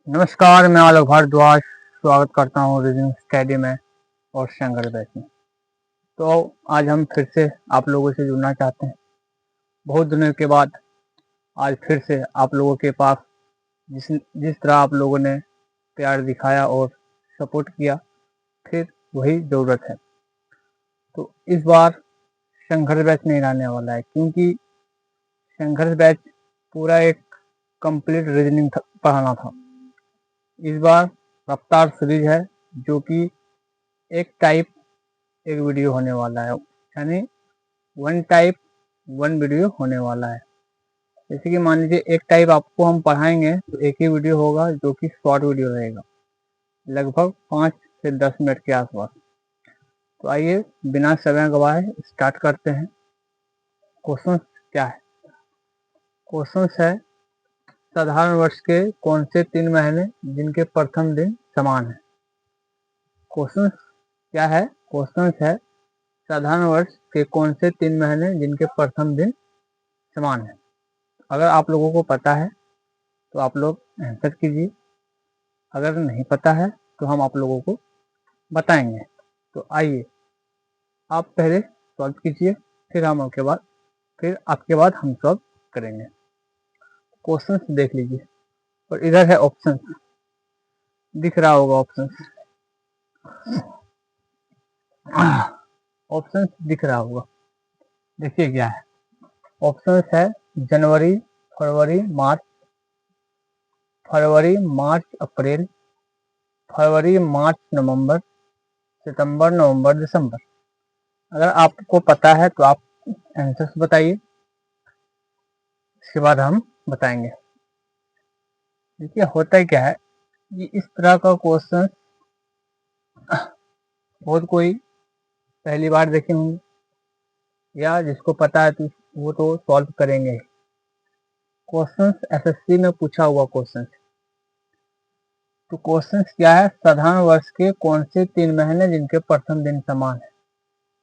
नमस्कार, मैं आलोक भारद्वाज स्वागत करता हूँ रीजनिंग स्टडी में और शंकर बैच में। तो आज हम फिर से आप लोगों से जुड़ना चाहते हैं। बहुत दिनों के बाद आज फिर से आप लोगों के पास जिस तरह आप लोगों ने प्यार दिखाया और सपोर्ट किया, फिर वही ज़रूरत है। तो इस बार संघर्ष बैच नहीं रहने वाला है, क्योंकि संघर्ष बैच पूरा एक कंप्लीट रीजनिंग पढ़ाना था। इस बार रफ्तार सीरीज है, जो कि एक टाइप एक वीडियो होने वाला है, यानी वन टाइप वन वीडियो होने वाला है। जैसे कि मान लीजिए एक टाइप आपको हम पढ़ाएंगे तो एक ही वीडियो होगा, जो कि शॉर्ट वीडियो रहेगा, लगभग 5 से 10 मिनट के आसपास। तो आइए बिना समय गवाए स्टार्ट करते हैं। क्वेश्चन क्या है? क्वेश्चन है साधारण वर्ष के कौन से 3 महीने जिनके प्रथम दिन समान है। क्वेश्चन क्या है? क्वेश्चन है साधारण वर्ष के कौन से 3 महीने जिनके प्रथम दिन समान है। अगर आप लोगों को पता है तो आप लोग आंसर कीजिए, अगर नहीं पता है तो हम आप लोगों को बताएंगे। तो आइए आप पहले सॉल्व कीजिए, फिर आपके बाद हम सॉल्व करेंगे। क्वेश्चंस देख लीजिए, और इधर है ऑप्शन, दिख रहा होगा ऑप्शन, ऑप्शन दिख रहा होगा। देखिए क्या है ऑप्शन है। जनवरी, फरवरी, मार्च, अप्रैल, फरवरी, मार्च, नवंबर, सितंबर, नवंबर, दिसंबर। अगर आपको पता है तो आप आंसर्स बताइए, इसके बाद हम बताएंगे। देखिए होता है क्या है कि इस तरह का क्वेश्चन बहुत कोई पहली बार देखे होंगे, या जिसको पता है तो वो तो सॉल्व करेंगे। क्वेश्चन एसएससी में पूछा हुआ क्वेश्चन। तो क्वेश्चन क्या है? साधारण वर्ष के कौन से 3 महीने जिनके प्रथम दिन समान है।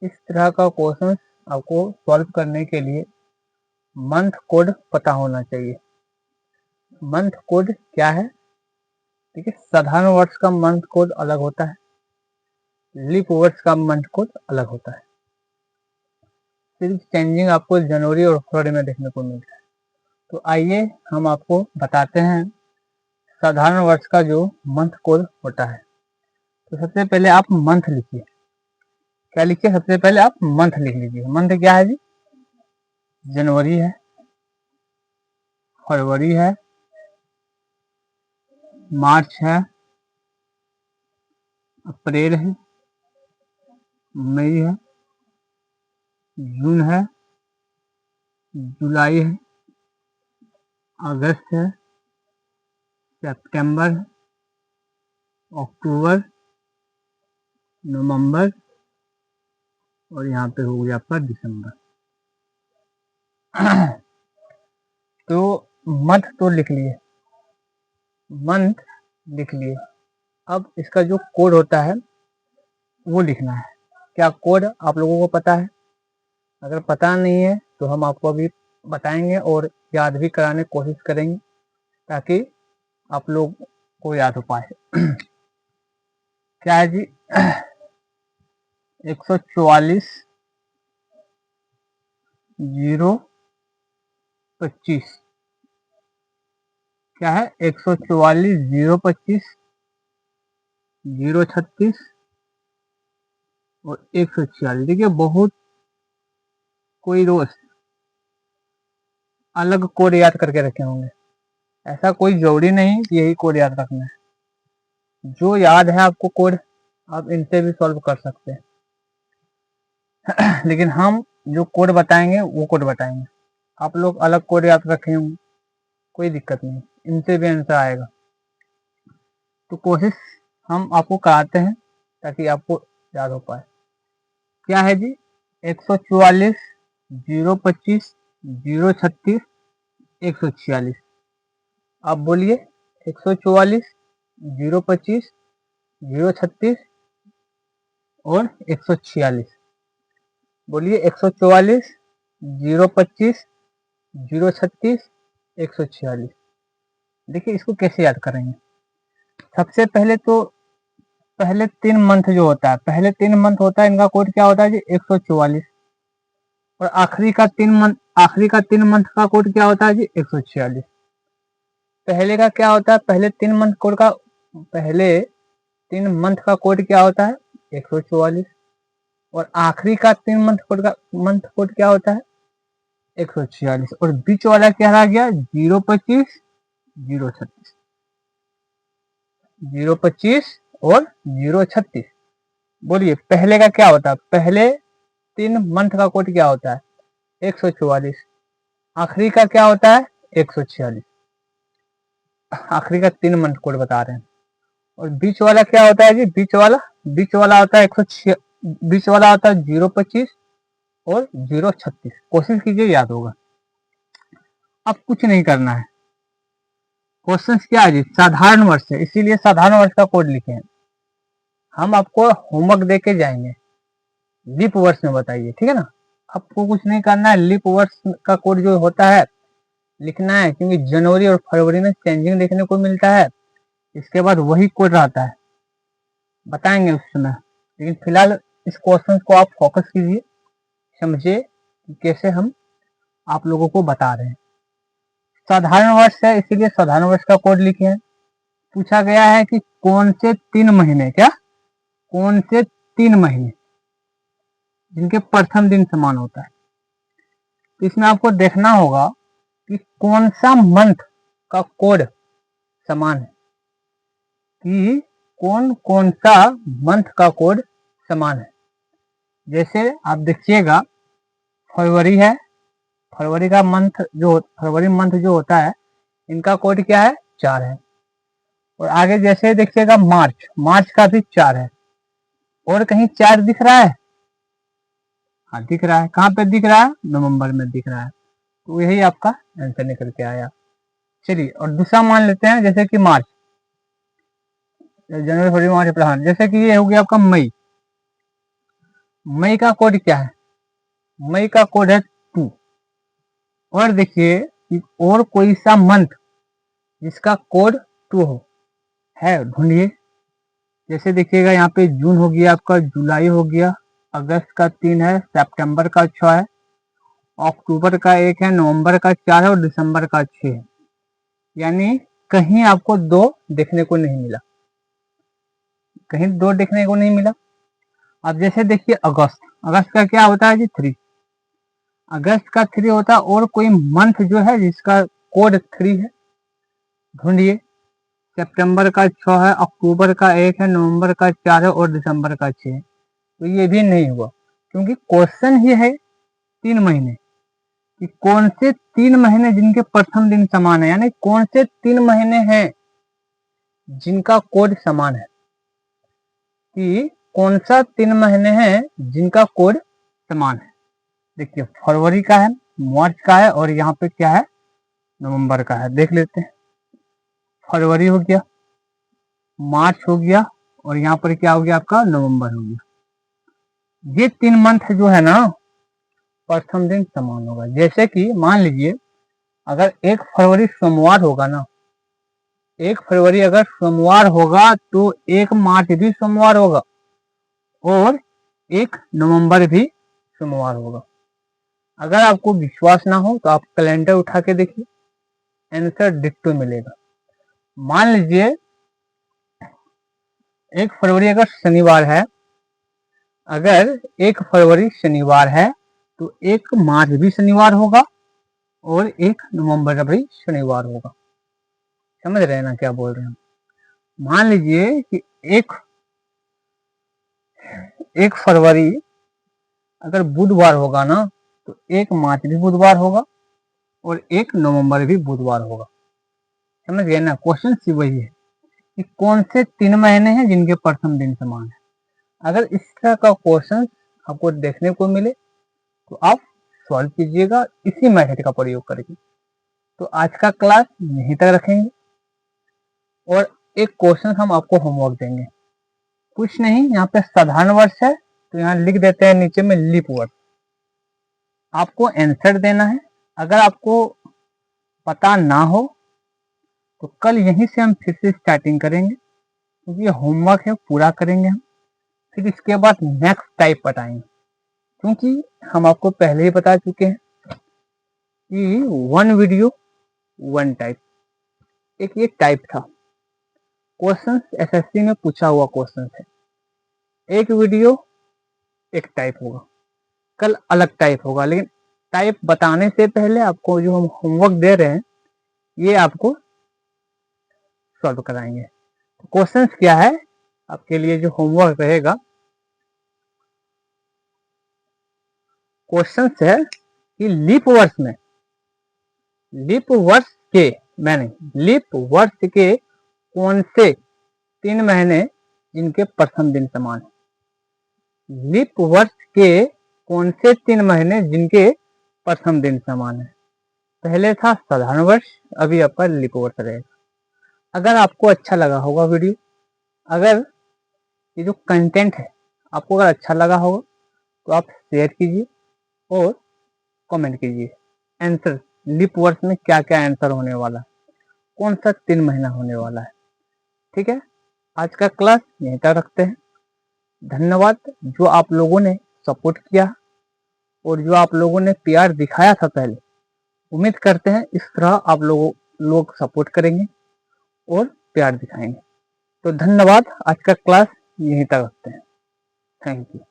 इस तरह का क्वेश्चन आपको सॉल्व करने के लिए मंथ कोड पता होना चाहिए। मंथ कोड क्या है? ठीक है, साधारण वर्ष का मंथ कोड अलग होता है, लीप वर्ष का मंथ कोड अलग होता है। सिर्फ चेंजिंग आपको जनवरी और फरवरी में देखने को मिलता है। तो आइए हम आपको बताते हैं साधारण वर्ष का जो मंथ कोड होता है। तो सबसे पहले आप मंथ लिखिए। क्या लिखिए? सबसे पहले आप मंथ लिख लीजिए। मंथ क्या है जी? जनवरी है, फरवरी है, मार्च है, अप्रैल है, मई है, जून है, जुलाई है, अगस्त है, सितंबर है, अक्टूबर, नवंबर, और यहाँ पे हो गया आपका दिसंबर। तो मंथ तो लिख लिए, मंथ लिख लिए। अब इसका जो कोड होता है वो लिखना है। क्या कोड आप लोगों को पता है? अगर पता नहीं है तो हम आपको अभी बताएंगे और याद भी कराने की कोशिश करेंगे, ताकि आप लोग को याद हो पाए। क्या है जी? 144 025। क्या है? 144 025 036 और 146। देखिए बहुत कोई रोज अलग कोड याद करके रखे होंगे, ऐसा कोई जरूरी नहीं कि यही कोड याद रखना है। जो याद है आपको कोड, आप इनसे भी सॉल्व कर सकते हैं। लेकिन हम जो कोड बताएंगे वो कोड बताएंगे। आप लोग अलग कोड याद रखे होंगे, कोई दिक्कत नहीं, इनसे भी आंसर आएगा। तो कोशिश हम आपको कराते हैं ताकि आपको याद हो पाए। क्या है जी? 144 025 036 146। आप बोलिए 144 025 036 और 146। बोलिए 144 025 036 146। देखिए इसको कैसे याद करेंगे। सबसे पहले तो पहले 3 मंथ जो होता है, पहले 3 मंथ होता है, इनका कोड क्या होता है जी 144। और आखिरी का 3 मंथ का कोड क्या होता है जी 146। पहले का क्या होता है, पहले 3 मंथ का कोड क्या होता है 144। और आखिरी का 3 मंथ कोड क्या होता है 146। और बीच वाला क्या रह गया 025 036, 025 और 036। बोलिए पहले का क्या होता है, पहले 3 मंथ का कोड क्या होता है 144। आखिरी का क्या होता है 146। आखिरी का 3 मंथ कोड बता रहे हैं। और बीच वाला क्या होता है जी, बीच वाला होता है 106, बीच वाला होता है 025 और 036। कोशिश कीजिए याद होगा। अब कुछ नहीं करना है, क्वेश्चन क्या है जी साधारण वर्ष है, इसीलिए साधारण वर्ष का कोड लिखे हैं। हम आपको होमवर्क दे के जाएंगे, लीप वर्ष में बताइए, ठीक है ना। आपको कुछ नहीं करना है, लीप वर्ष का कोड जो होता है लिखना है, क्योंकि जनवरी और फरवरी में चेंजिंग देखने को मिलता है। इसके बाद वही कोड रहता है, बताएंगे उस समय। लेकिन फिलहाल इस क्वेश्चन को आप फोकस कीजिए, समझिए कि कैसे हम आप लोगों को बता रहे हैं। साधारण वर्ष है, इसीलिए साधारण वर्ष का कोड लिखे हैं। पूछा गया है कि कौन से 3 महीने, क्या कौन से 3 महीने जिनके प्रथम दिन समान होता है। तो इसमें आपको देखना होगा कि कौन सा मंथ का कोड समान है, कि कौन कौन सा मंथ का कोड समान है। जैसे आप देखिएगा फरवरी है, फरवरी मंथ जो होता है इनका कोड क्या है 4 है। और आगे जैसे देखिएगा मार्च का भी 4 है। और कहीं 4 दिख रहा है, हाँ दिख रहा है। कहाँ पे दिख रहा है, नवंबर में दिख रहा है। तो यही आपका आंसर निकल के आया। चलिए और दूसरा मान लेते हैं, जैसे कि मार्च, जनवरी फरवरी मार्च अप्रैल, हाँ जैसे कि ये हो गया आपका मई। मई का कोड क्या है, मई का कोड है 2। और देखिए कि और कोई सा मंथ जिसका कोड 2 हो है, ढूंढिए। जैसे देखिएगा यहाँ पे जून हो गया आपका, जुलाई हो गया, अगस्त का 3 है, सितंबर का 6 है, अक्टूबर का 1 है, नवंबर का 4 है और दिसंबर का 6 है। यानी कहीं आपको 2 देखने को नहीं मिला, कहीं 2 देखने को नहीं मिला। अब जैसे देखिए अगस्त का क्या होता है जी 3, अगस्त का 3 होता है। और कोई मंथ जो है जिसका कोड 3 है, ढूंढिए। सितंबर का 6 है, अक्टूबर का 1 है, नवंबर का 4 है और दिसंबर का 6 है। तो ये भी नहीं हुआ, क्योंकि क्वेश्चन ही है 3 महीने, कि कौन से 3 महीने जिनके प्रथम दिन समान है, यानी कौन से 3 महीने हैं जिनका कोड समान है, कि कौन सा 3 महीने हैं जिनका कोड समान है। देखिए फरवरी का है, मार्च का है और यहाँ पे क्या है नवंबर का है। देख लेते हैं, फरवरी हो गया, मार्च हो गया और यहाँ पर क्या हो गया आपका नवंबर हो गया। ये 3 मंथ जो है ना प्रथम दिन समान होगा। जैसे कि मान लीजिए अगर 1 फरवरी सोमवार होगा ना, 1 फरवरी अगर सोमवार होगा तो 1 मार्च भी सोमवार होगा और 1 नवंबर भी सोमवार होगा। अगर आपको विश्वास ना हो तो आप कैलेंडर उठा के देखिए, आंसर डिक्टो मिलेगा। मान लीजिए 1 फरवरी अगर शनिवार है, अगर 1 फरवरी शनिवार है तो 1 मार्च भी शनिवार होगा और 1 नवंबर भी शनिवार होगा। समझ रहे हैं ना क्या बोल रहे हैं। मान लीजिए कि 1 फरवरी अगर बुधवार होगा ना तो 1 मार्च भी बुधवार होगा और 1 नवंबर भी बुधवार होगा। समझ गए ना, क्वेश्चन सी वही है कि कौन से 3 महीने हैं जिनके प्रथम दिन समान है। अगर इस तरह का क्वेश्चन आपको देखने को मिले तो आप सॉल्व कीजिएगा इसी मेथड का प्रयोग करके। तो आज का क्लास यहीं तक रखेंगे और एक क्वेश्चन हम आपको होमवर्क देंगे। कुछ नहीं, यहाँ पे साधारण वर्ष है तो यहाँ लिख देते हैं नीचे में लीप वर्ष। आपको आंसर देना है। अगर आपको पता ना हो तो कल यहीं से हम फिर से स्टार्टिंग करेंगे। क्योंकि होमवर्क है पूरा करेंगे हम, फिर इसके बाद नेक्स्ट टाइप बताएंगे। क्योंकि हम आपको पहले ही बता चुके हैं कि 1 वीडियो 1 टाइप, एक ये टाइप था। क्वेश्चन एसएससी में पूछा हुआ क्वेश्चन है, एक वीडियो एक टाइप होगा, कल अलग टाइप होगा, लेकिन टाइप बताने से पहले आपको जो हम होमवर्क दे रहे हैं ये आपको सॉल्व कराएंगे। तो क्वेश्चन क्या है आपके लिए जो होमवर्क रहेगा, क्वेश्चन है कि लीप वर्ष के कौन से 3 महीने जिनके प्रथम दिन समान है। लीप वर्ष के कौन से 3 महीने जिनके प्रथम दिन समान है। पहले था साधारण वर्ष, अभी आपका लीप वर्ष रहेगा। अगर आपको अच्छा लगा होगा वीडियो, अगर ये जो कंटेंट है आपको अगर अच्छा लगा होगा तो आप शेयर कीजिए और कमेंट कीजिए आंसर, लीप वर्ष में क्या क्या आंसर होने वाला है, कौन सा 3 महीना होने वाला है। ठीक है, आज का क्लास यहीं तक रखते हैं। धन्यवाद जो आप लोगों ने सपोर्ट किया और जो आप लोगों ने प्यार दिखाया था पहले, उम्मीद करते हैं इस तरह आप लोग सपोर्ट करेंगे और प्यार दिखाएंगे। तो धन्यवाद, आज का क्लास यहीं तक रखते हैं। Thank you.